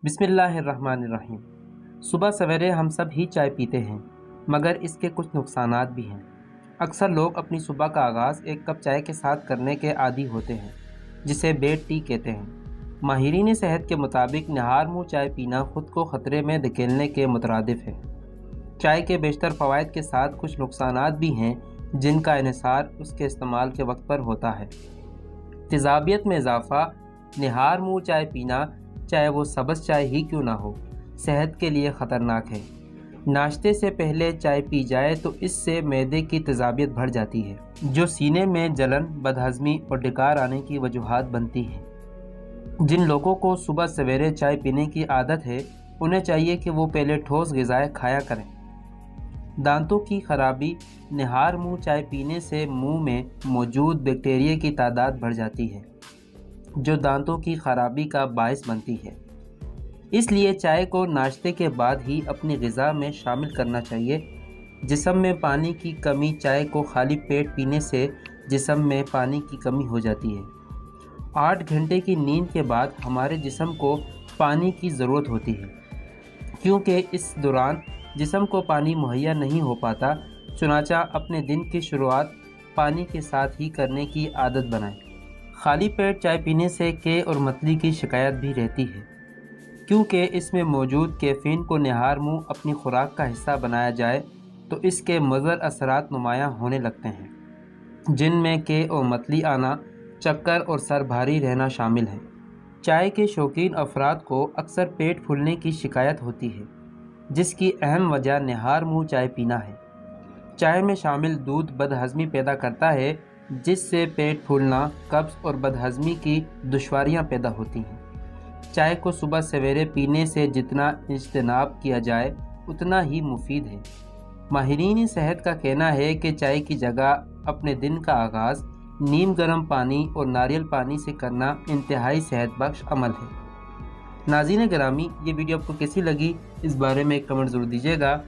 बिस्मिल्लाहिर्रहमानिर्रहीम। सुबह सवेरे हम सब ही चाय पीते हैं, मगर इसके कुछ नुकसानात भी हैं। अक्सर लोग अपनी सुबह का आगाज़ एक कप चाय के साथ करने के आदी होते हैं, जिसे बेड टी कहते हैं। माहिरीन सेहत के मुताबिक नहार मुँह चाय पीना खुद को ख़तरे में धकेलने के मुतरादिफ है। चाय के बेशतर फ़वाइद के साथ कुछ नुकसानात भी हैं, जिनका इन्हिसार उसके इस्तेमाल के वक्त पर होता है। तेज़ाबियत में इजाफ़ा। निहार मुँह चाय पीना, चाहे वो सब्ज़ चाय ही क्यों ना हो, सेहत के लिए ख़तरनाक है। नाश्ते से पहले चाय पी जाए तो इससे मैदे की तेज़ाबियत बढ़ जाती है, जो सीने में जलन, बदहज़मी और डकार आने की वजूहात बनती हैं। जिन लोगों को सुबह सवेरे चाय पीने की आदत है, उन्हें चाहिए कि वो पहले ठोस ग़िज़ाएँ खाया करें। दांतों की खराबी। निहार मुँह चाय पीने से मुँह में मौजूद बैक्टीरिया की तादाद बढ़ जाती है, जो दांतों की खराबी का बायस बनती है। इसलिए चाय को नाश्ते के बाद ही अपनी ग़िज़ा में शामिल करना चाहिए। जिस्म में पानी की कमी। चाय को खाली पेट पीने से जिस्म में पानी की कमी हो जाती है। 8 घंटे की नींद के बाद हमारे जिस्म को पानी की ज़रूरत होती है, क्योंकि इस दौरान जिस्म को पानी मुहैया नहीं हो पाता। चुनांचा अपने दिन की शुरुआत पानी के साथ ही करने की आदत बनाएं। खाली पेट चाय पीने से के और मतली की शिकायत भी रहती है, क्योंकि इसमें मौजूद कैफ़ीन को निहार मुँह अपनी खुराक का हिस्सा बनाया जाए तो इसके मुज़र असरात नुमायाँ होने लगते हैं, जिनमें के और मतली आना, चक्कर और सर भारी रहना शामिल है। चाय के शौकीन अफराद को अक्सर पेट फूलने की शिकायत होती है, जिसकी अहम वजह निहार मुँह चाय पीना है। चाय में शामिल दूध बदहज़मी पैदा करता है, जिससे पेट फूलना, कब्ज़ और बदहज़मी की दुश्वारियाँ पैदा होती हैं। चाय को सुबह सवेरे पीने से जितना इज्तनाब किया जाए उतना ही मुफीद है। माहिरीन सेहत का कहना है कि चाय की जगह अपने दिन का आगाज़ नीम गर्म पानी और नारियल पानी से करना इंतहाई सेहत बख्श अमल है। नाज़रीन गिरामी, ये वीडियो आपको कैसी लगी, इस बारे में एक कमेंट ज़रूर दीजिएगा।